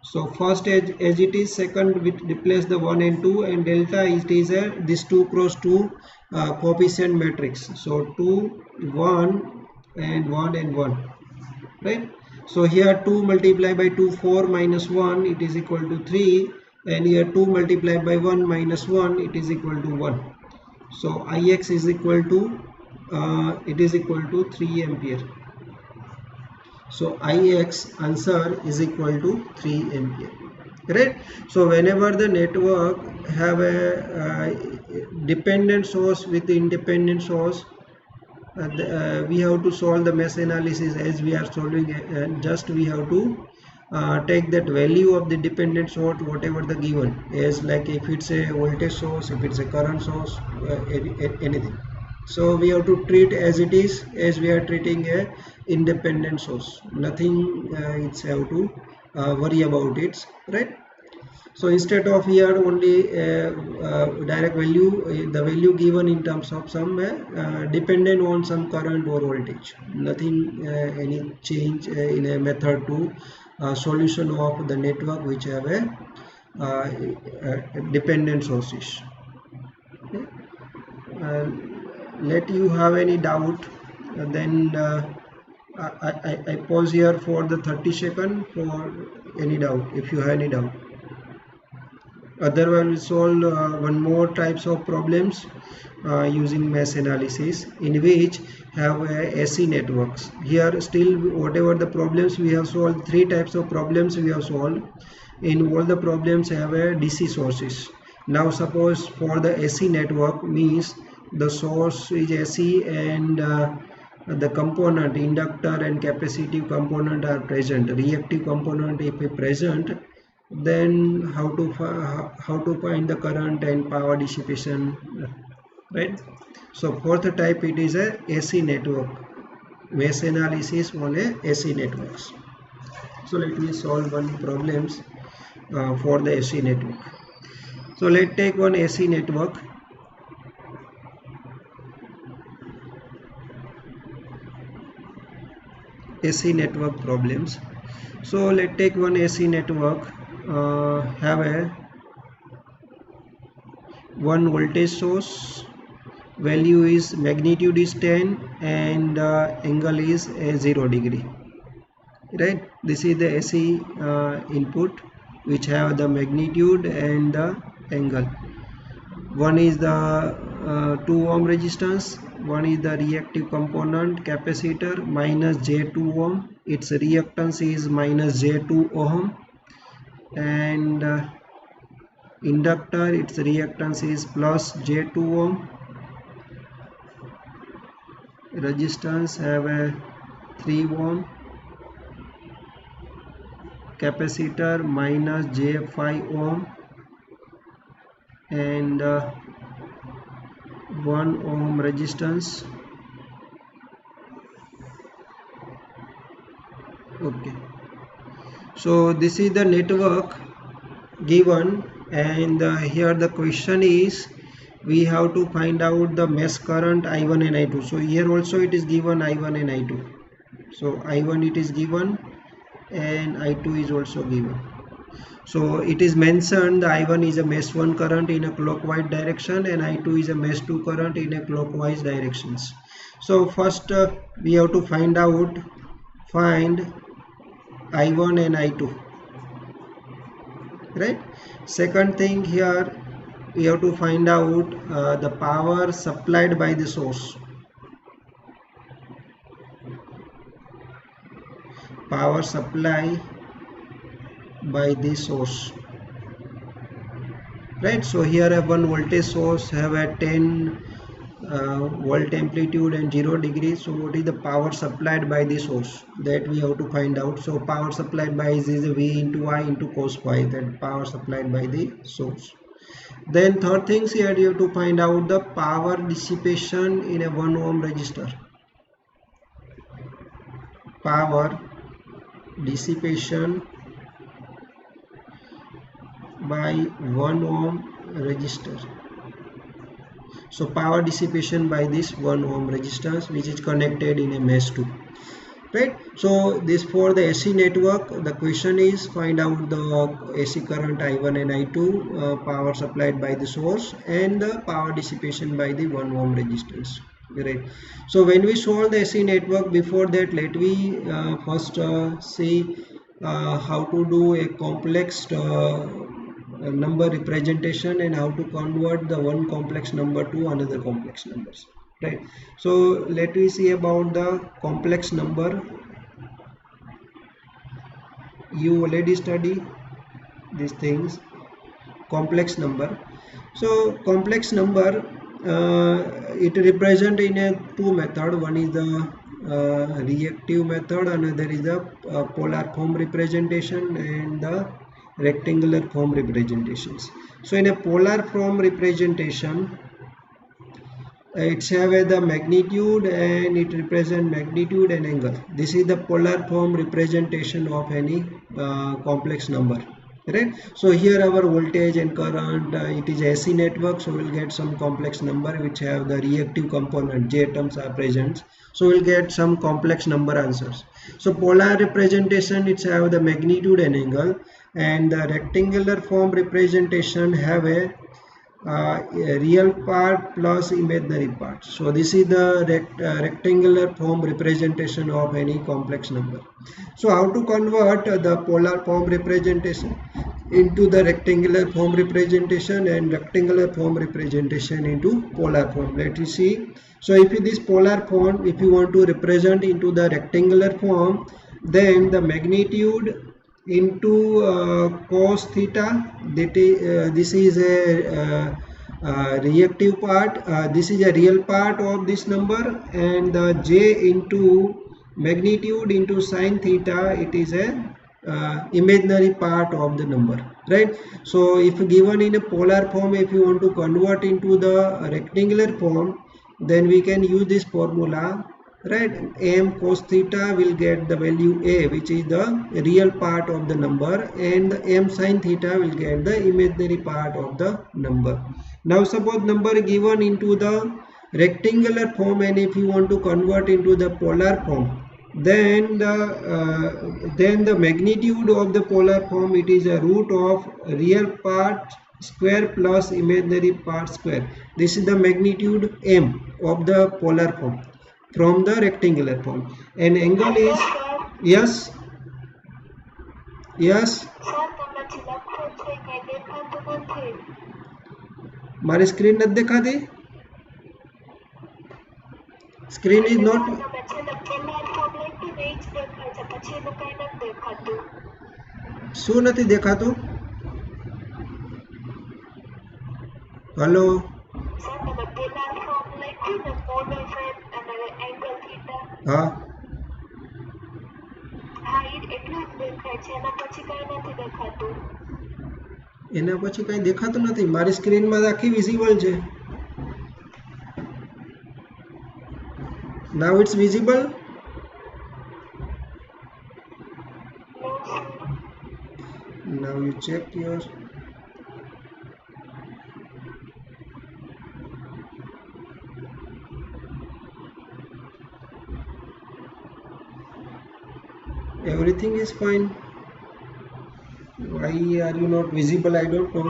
A: So first as it is, second we replace the 1 and 2, and delta it is a this 2 cross 2 coefficient matrix. So 2, 1 and 1 and 1, right? So here 2 multiplied by 2, 4 minus 1, it is equal to 3, and here 2 multiplied by 1 minus 1, it is equal to 1. So Ix is equal to it is equal to 3 ampere. So Ix answer is equal to 3 ampere, right? So whenever the network have a dependent source with independent source, we have to solve the mesh analysis as we are solving, and just we have to take that value of the dependent source, whatever the given is, like if it's a voltage source, if it's a current source, anything. So we have to treat as it is, as we are treating a independent source. Nothing it's have to worry about it, right? So instead of here only direct value, the value given in terms of some dependent on some current or voltage, nothing any change in a method to solution of the network which have a dependent sources. Okay. Let you have any doubt, then I pause here for the 30 seconds for any doubt, if you have any doubt. Otherwise, we solve one more types of problems using mesh analysis, in which have AC networks. Here still whatever the problems we have solved, three types of problems we have solved. In all the problems have a DC sources. Now suppose for the AC network means the source is AC and the component inductor and capacitive component are present. Reactive component if present, then how to find the current and power dissipation, right? So fourth type, it is a AC network, mesh analysis on a AC networks. So let me solve one problems for the AC network. So let's take one AC network. AC network problems. So let's take one AC network, have a one voltage source, value is magnitude is 10 and angle is 0 degree, right? This is the AC input which have the magnitude and the angle. One is the 2 ohm resistance, one is the reactive component capacitor minus J2 ohm, its reactance is minus J2 ohm, and inductor, its reactance is plus J2 ohm, resistance have a 3 ohm, capacitor minus J5 ohm, and 1 ohm resistance. Okay, so this is the network given, and here the question is we have to find out the mesh current I1 and I2. So here also it is given I1 and I2. So I1 it is given and I2 is also given. So it is mentioned the I1 is a mesh 1 current in a clockwise direction and I2 is a mesh 2 current in a clockwise directions. So first we have to find I1 and I2, right? Second thing, here we have to find out the power supplied by the source. Power supply by the source, right? So here have one voltage source have a 10 volt amplitude and 0 degree. So what is the power supplied by the source, that we have to find out. So power supplied by is V into I into cos phi, that power supplied by the source. Then third things, here you have to find out the power dissipation in a 1 ohm resistor. Power dissipation by 1 ohm resistor. So power dissipation by this 1 ohm resistance which is connected in a mesh 2, right? So this for the AC network, the question is find out the AC current I1 and I2, power supplied by the source, and the power dissipation by the 1 ohm resistance, right? So when we solve the AC network, before that let me first see how to do a complex number representation and how to convert the one complex number to another complex numbers, right? So let me see about the complex number. You already study these things, complex number. So complex number it represent in a two method. One is the reactive method, another is the polar form representation and the rectangular form representations. So in a polar form representation, it's have the magnitude and it represent magnitude and angle. This is the polar form representation of any complex number. right? So here our voltage and current, it is AC network, so we'll get some complex number which have the reactive component, J terms are present, so we'll get some complex number answers. So polar representation, it's have the magnitude and angle, and the rectangular form representation have a real part plus imaginary part. So this is the rectangular form representation of any complex number. So how to convert the polar form representation into the rectangular form representation and rectangular form representation into polar form? Let us see. So if this polar form, if you want to represent into the rectangular form, then the magnitude into cos theta, that is, this is a reactive part, this is a real part of this number, and the j into magnitude into sin theta, it is a imaginary part of the number, right? So if given in a polar form, if you want to convert into the rectangular form, then we can use this formula, right? M cos theta will get the value a, which is the real part of the number, and M sin theta will get the imaginary part of the number. Now suppose number given into the rectangular form, and if you want to convert into the polar form, then the magnitude of the polar form, it is a root of real part square plus imaginary part square. This is the magnitude M of the polar form from the rectangular form, and angle is, yes, yes, મારી screen નથી દેખાતી, screen is not, શું નથી દેખાતું? Hello, હા, એના પછી કઈ દેખાતું નથી. મારી સ્ક્રીનમાં આખી વિઝિબલ છે. Now it's visible. Now you check your, everything is fine. Why are you not visible? I don't know.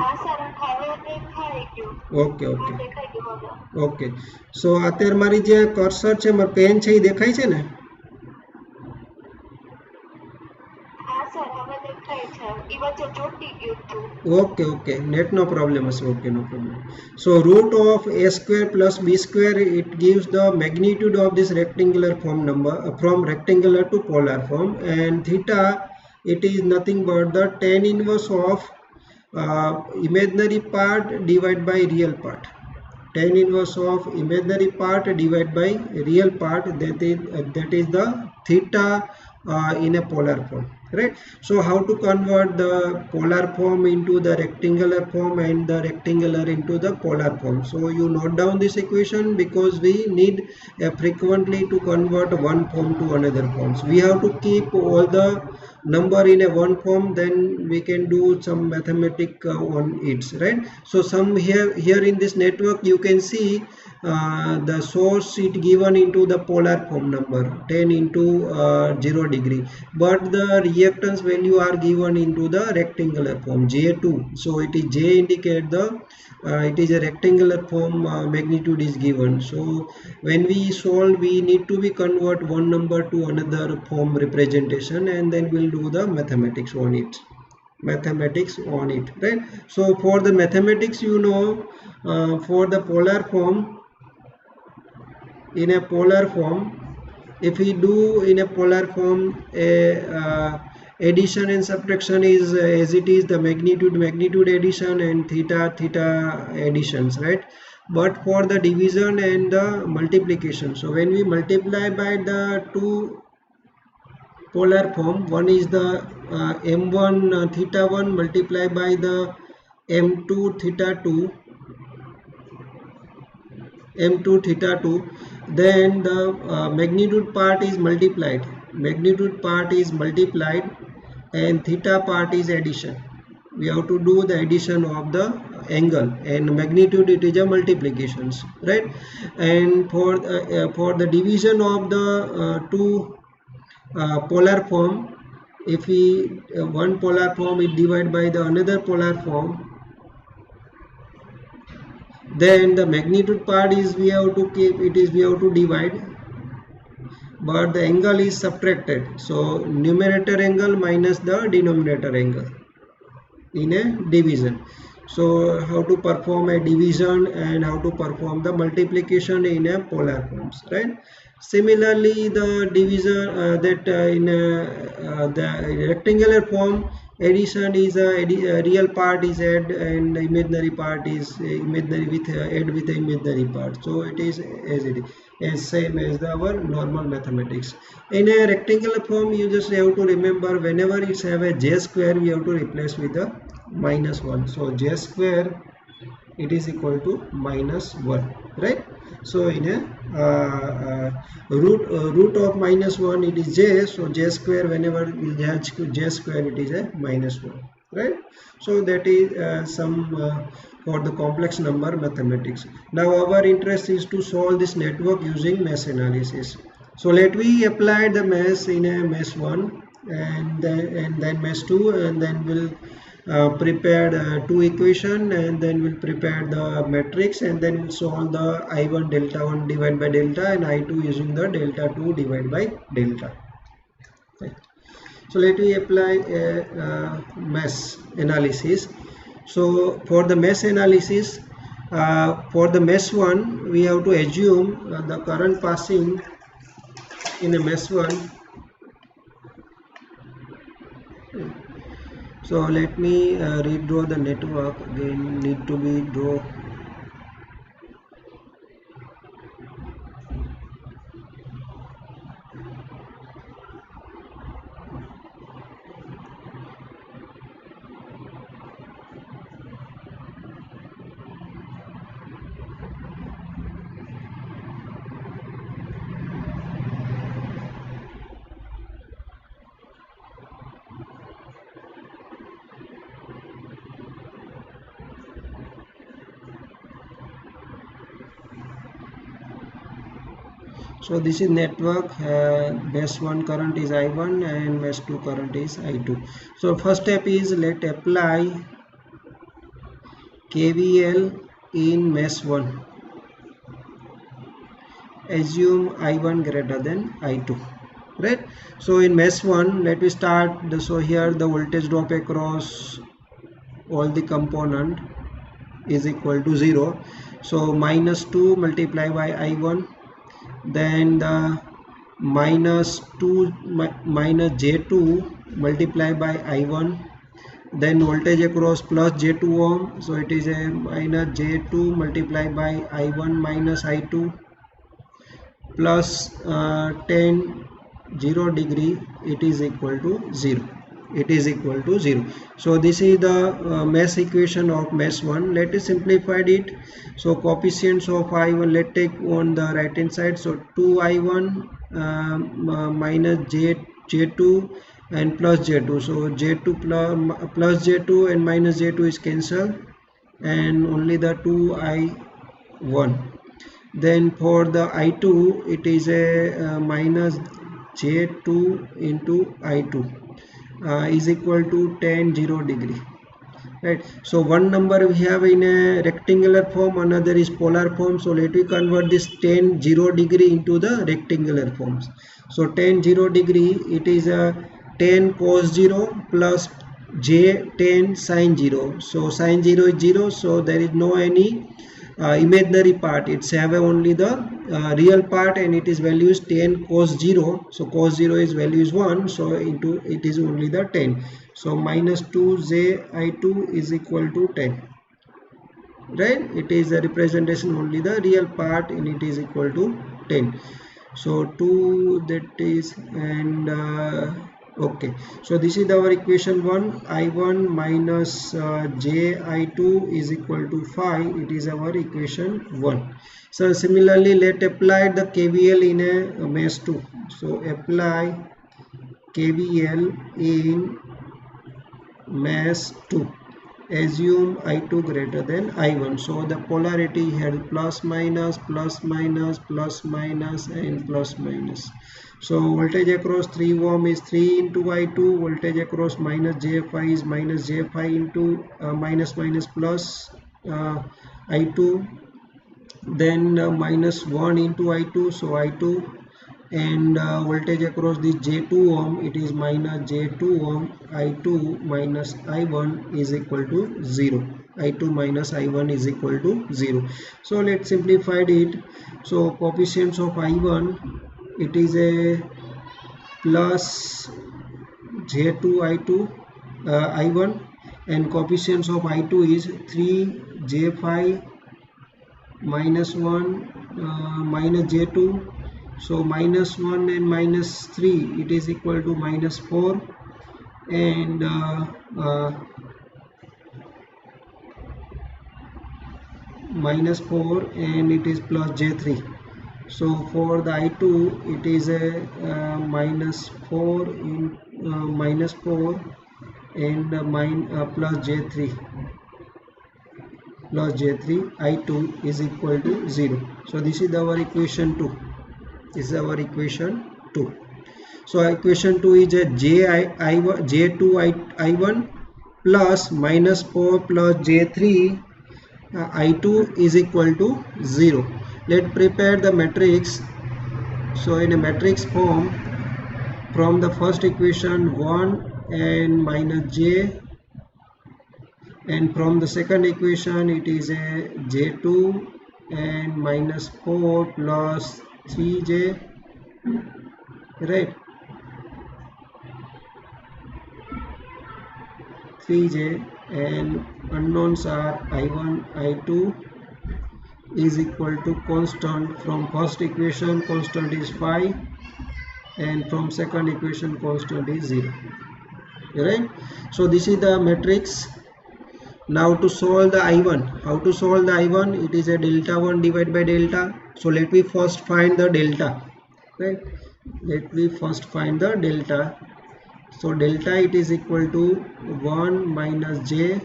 A: Okay, okay, okay. So અત્યારે મારી જે કર્સર છે, મારું પેન છે, એ દેખાય છે ને? Okay, okay, net no problem. Okay, no problem. So root of a square plus b square, it gives the magnitude of this rectangular form number from rectangular to polar form, and theta, it is nothing but the tan inverse of imaginary part divided by real part. Tan inverse of imaginary part divided by real part, that is the theta in a polar form, right? So how to convert the polar form into the rectangular form and the rectangular into the polar form? So you note down this equation, because we need frequently to convert one form to another form. So we have to keep all the number in a one form, then we can do some mathematics on it, right? So some here in this network you can see the source it given into the polar form number 10 into 0 degree, but the reactance value are given into the rectangular form J2. So it is J indicate the it is a rectangular form, magnitude is given. So when we solve, we need to be convert one number to another form representation, and then we'll do the mathematics on it, right? So for the mathematics, you know, for the polar form, in a polar form, if we do in a polar form, addition and subtraction is as it is the magnitude addition and theta additions, right? But for the division and the multiplication, so when we multiply by the two polar form, one is the m1 theta 1 multiplied by the m2 theta 2, then the magnitude part is multiplied, and theta part is addition. we have to do the addition of the angle, and magnitude it is a multiplications, right? And for the division of the two polar form, if we one polar form is divided by the another polar form, then the magnitude part is we have to keep, it is we have to divide, but the angle is subtracted. So numerator angle minus the denominator angle in a division. So how to perform a division and how to perform the multiplication in a polar forms, right? Similarly, the division in the rectangular form, addition is a real part is add and the imaginary part is imaginary with add with the imaginary part. So it is as it is, as same as our normal mathematics. In a rectangular form, you just have to remember whenever it's have a j square, we have to replace with the -1. So j square it is equal to -1, right? So in a root of -1 it is j, so j square whenever we have j square it is a -1, right? So that is some for the complex number mathematics. Now our interest is to solve this network using mesh analysis. So let me apply the mesh in a mesh 1 and then mesh 2, and then we'll prepare two equation, and then we'll prepare the matrix, and then we'll solve the I1 delta 1 divided by delta and I2 using the delta 2 divided by delta. Okay. So let me apply a mesh analysis. So for the mesh analysis, for the mesh 1 we have to assume the current passing in a mesh 1. So let me redraw the network again, need to be draw. So this is network, mesh 1 current is I1 and mesh 2 current is I2. So first step is let apply KVL in mesh 1. Assume I1 greater than I2, right? So in mesh 1, let me start. So here the voltage drop across all the component is equal to 0. So -2 multiplied by I1, then the -2 minus J2 multiplied by I1, then voltage across plus J2 ohm, so it is a minus J2 multiplied by I1 minus I2 plus 10 0 degree, it is equal to 0. It is equal to 0. So this is the mesh equation of mesh 1. Let us simplify it. So coefficients of I1, let take on the right hand side. So 2I1 minus J2 and plus J2. So J2 plus J2 and minus J2 is cancelled, and only the 2I1. Then for the I2, it is a minus J2 into I2 is equal to 10 0 degree, right? So one number we have in a rectangular form, another is polar form. So let me convert this 10 0 degree into the rectangular forms. So 10 0 degree, it is a 10 cos 0 plus j 10 sin 0. So sin 0 is 0, so there is no any imaginary part. It's have only the real part, and it is value is 10 cos 0. So cos 0 is value is 1, so into it is only the 10. So -2 j I2 is equal to 10, right? It is a representation only the real part, and it is equal to 10. So 2, that is, and okay, so this is our equation 1. I1 minus j I2 is equal to 5. It is our equation 1. So similarly, let apply the KVL in a mesh 2. So apply KVL in mesh 2. assume I2 greater than I1. So the polarity here plus minus, plus minus, plus minus, and plus minus. So voltage across 3 ohm is 3 into I2. Voltage across minus J5 is minus J5 into minus minus plus I2. Then minus 1 into I2. So I2, and voltage across this J2 ohm, it is minus J2 ohm. I2 minus I1 is equal to 0. I2 minus I1 is equal to 0. So let's simplify it. So coefficients of I1, it is a plus J2 I1, and coefficients of I2 is 3 J5 minus 1 minus J2. So minus 1 and minus 3, it is equal to minus 4, and minus 4, and it is plus J3. So for the I2, it is a minus 4 in minus 4 and plus J3, I2 is equal to 0. So this is our equation 2. This is our equation 2. So equation 2 is a J2 I1 plus minus 4 plus J3 I2 is equal to 0. Let's prepare the matrix. So in a matrix form, from the first equation 1 and minus J, and from the second equation it is a J2 and minus 4 plus 3J, right? 3J, and unknowns are I1, I2 is equal to constant. From first equation constant is 5, and from second equation constant is 0, right? So this is the matrix. Now to solve the I1, how to solve the I1? It is a delta 1 divided by delta. So let me first find the delta, right? Let me first find the delta. So delta, it is equal to 1 minus J,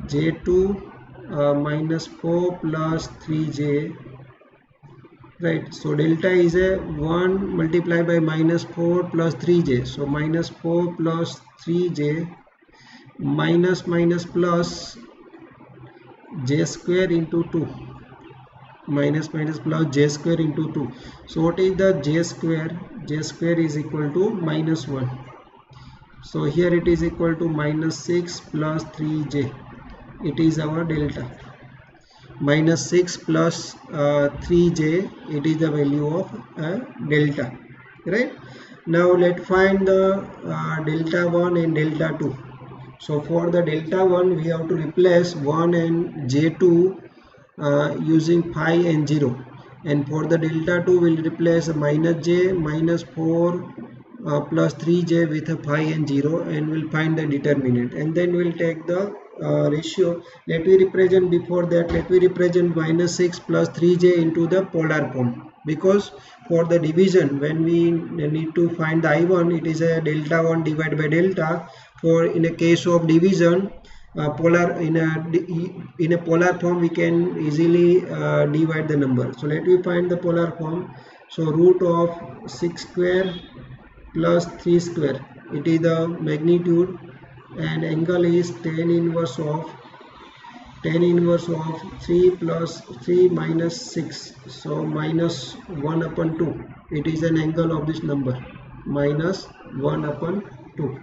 A: J2 minus 4 plus 3J, right? So delta is a 1 multiplied by minus 4 plus 3J. So minus 4 plus 3J minus minus plus J square into 2, minus minus plus J square into 2. So what is the J square? J square is equal to minus 1. So here it is equal to minus 6 plus 3J. It is our delta. Minus 6 plus 3J, it is the value of delta, right? Now let's find the delta 1 and delta 2. So for the delta 1, we have to replace 1 and J2 using pi and 0. And for the delta 2, we'll replace minus J minus 4 plus 3J with a pi and 0, and we'll find the determinant. And then we'll take the ratio. Let me represent, before that, let me represent minus 6 plus 3J into the polar form. Because for the division, when we need to find the I1, it is a delta 1 divided by delta. For in a case of division, polar in a polar form, we can easily divide the number. So let me find the polar form. So root of 6 square plus 3 square, it is the magnitude, and angle is tan inverse of 3 plus 3 minus 6. So minus 1 upon 2, it is an angle of this number, minus 1 upon 2.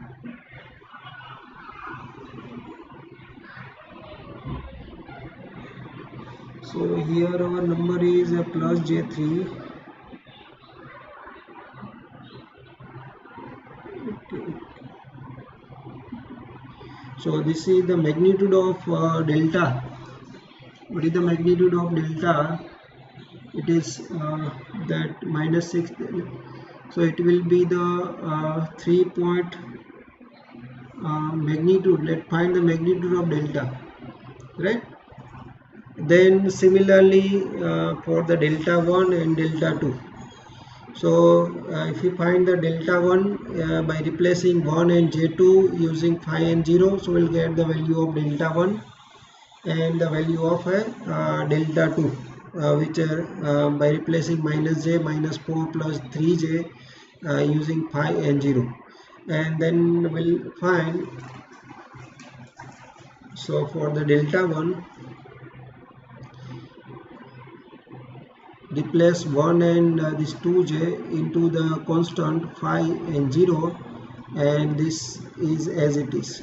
A: So here our number is a plus J3. Okay. So this is the magnitude of delta. What is the magnitude of delta? It is that minus 6. So it will be the 3 point magnitude. Let's find the magnitude of delta, right? Then similarly for the delta 1 and delta 2. So if we find the delta 1 by replacing 1 and j2 using 5 and 0, so we'll get the value of delta 1 and the value of delta 2, which are by replacing minus j minus 4 plus 3j using 5 and 0, and then we'll find. So for the delta 1, replace 1 and this 2j into the constant 5 and 0, and this is as it is.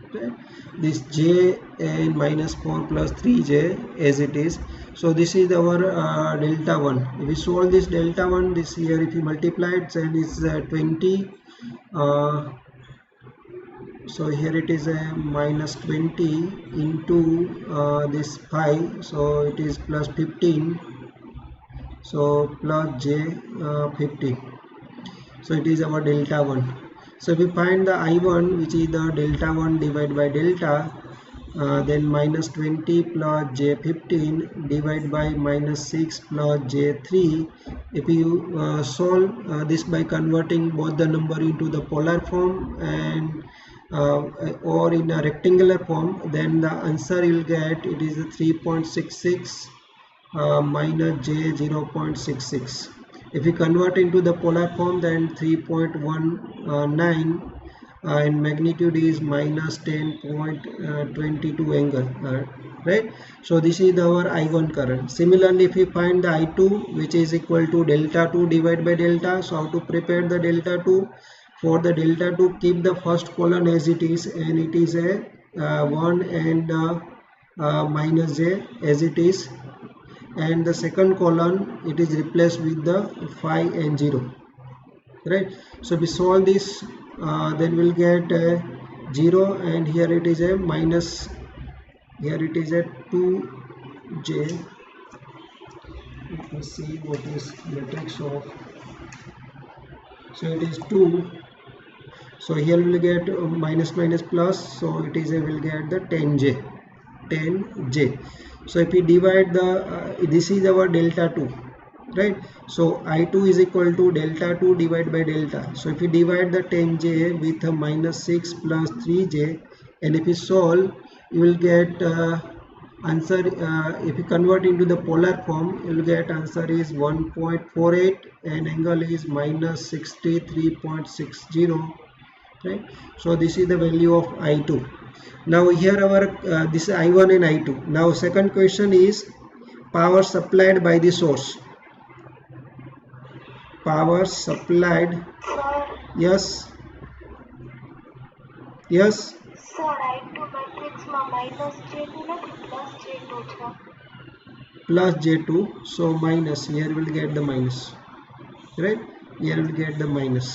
A: Okay. This j and minus 4 plus 3j as it is. So this is our delta 1. If we solve this delta 1, this here if you multiply it, then it's 20. So here it is a minus 20 into this 5, so it is plus 15, so plus j 15. So it is our delta 1. So if we find the I1, which is the delta 1 divided by delta, then minus 20 plus j 15 divided by minus 6 plus j 3. If you solve this by converting both the number into the polar form and or in a rectangular form, then the answer you'll get, it is 3.66 minus j 0.66. If we convert into the polar form, then 3.19 and magnitude is minus 10.22 angle, right? So this is our I1 current. Similarly, if we find the I2, which is equal to delta 2 divided by delta, so how to prepare the delta 2? For the delta 2, keep the first column as it is, and it is a 1 and minus j as it is, and the second column it is replaced with the 5 and 0, right? So we solve this, then we'll get 0, and here it is a minus, here it is a 2j. Let me see what is matrix of. So it is 2. So here we will get minus minus plus, so it is will get the 10j. So if we divide the this is our delta 2, right? So I2 is equal to delta 2 divided by delta. So if we divide the 10j with a minus 6 plus 3j, and if we solve, you will get answer. If you convert into the polar form, you will get answer is 1.48 and angle is minus 63.60. Right? So this is the value of I2. Now here our this is I1 and I2. Now second question is power supplied by the source. Power supplied. Yes. Yes.
C: Sir, I2 matrix માં minus j2 નથી plus j2 છે.
A: Plus j2, so minus, here we'll get the minus, right? Here we'll get the minus.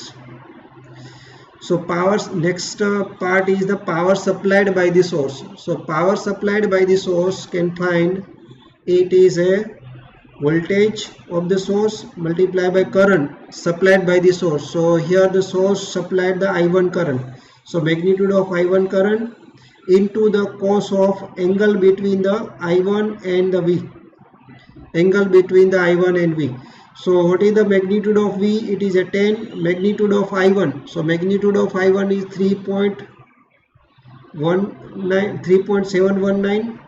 A: So power, next part is the power supplied by the source. So power supplied by the source can find, it is a voltage of the source multiplied by current supplied by the source. So here the source supplied the I1 current. So magnitude of I1 current into the cos of angle between the I1 and the V. Angle between the I1 and V. So what is the magnitude of V? It is a 10. Magnitude of I1. So magnitude of I1 is 3.719.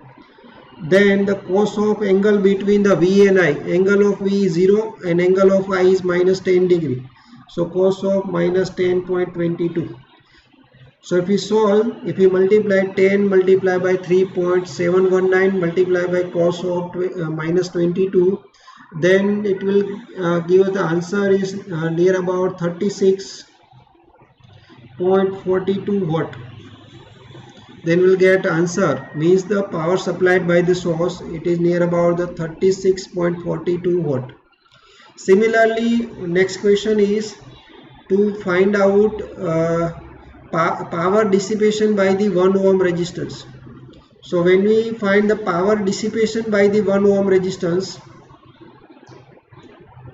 A: Then the cos of angle between the V and I. Angle of V is 0 and angle of I is minus 10 degree. So cos of minus 10.22. So if we solve, if we multiply 10 multiplied by 3.719 multiplied by cos of minus 22, then it will give the answer is near about 36.42 watt. Then we'll get answer, means the power supplied by the source, it is near about the 36.42 watt. Similarly, next question is to find out power dissipation by the 1 ohm resistance. So when we find the power dissipation by the 1 ohm resistance,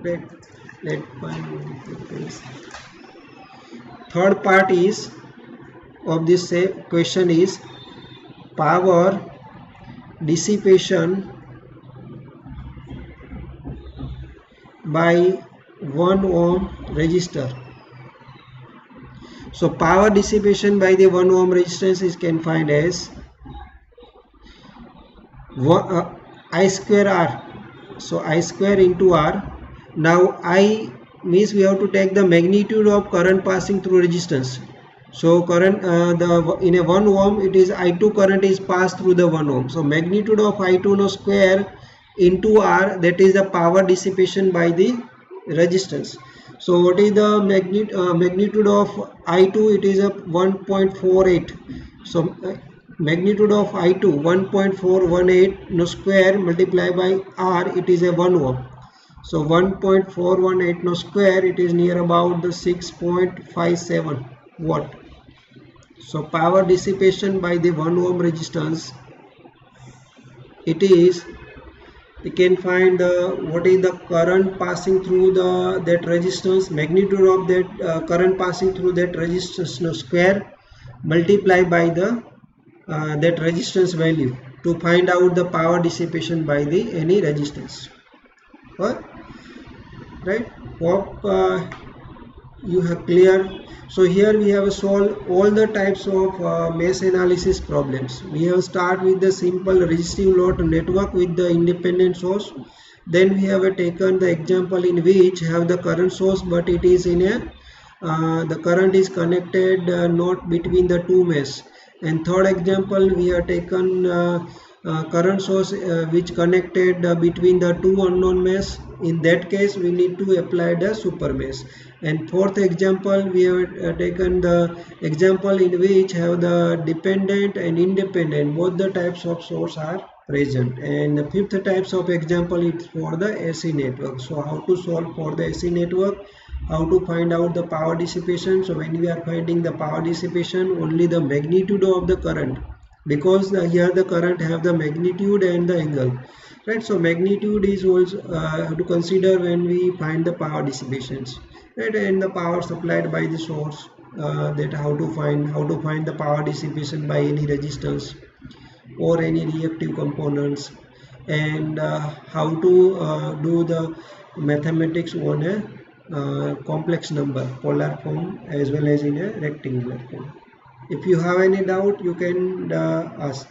A: let's find third part is of this question is power dissipation by 1 ohm resistor. So power dissipation by the 1 ohm resistance is can find as I square R. So I square into R. Now I means we have to take the magnitude of current passing through resistance. So current in a 1 ohm it is I2 current is passed through the 1 ohm. So magnitude of I2 no square into R, that is the power dissipation by the resistance. So what is the magnitude of I2? It is a 1.48. So magnitude of I2 1.418 no square multiplied by R, it is a 1 ohm. So 1.418 no square, it is near about the 6.57 watt. So power dissipation by the 1 ohm resistance, it is, we can find what is the current passing through that resistance, magnitude of that current passing through that resistance no square multiplied by the that resistance value to find out the power dissipation by the any resistance. Right? Hope you have clear. So here we have solved all the types of mesh analysis problems. We have start with the simple resistive load network with the independent source. Then we have taken the example in which have the current source, but it is in a the current is connected not between the two mesh. And third example, we have taken current source which connected between the two unknown mesh. In that case, we need to apply the super mesh. And fourth example, we have taken the example in which have the dependent and independent, both the types of source are present. And the fifth types of example is for the AC network. So how to solve for the AC network, how to find out the power dissipation. So when we are finding the power dissipation, only the magnitude of the current, because here the current have the magnitude and the angle, right? So magnitude is also to consider when we find the power dissipations, right? And the power supplied by the source, that how to find the power dissipation by any resistance or any reactive components, and how to do the mathematics on a complex number, polar form as well as in a rectangular form. If you have any doubt, you can ask.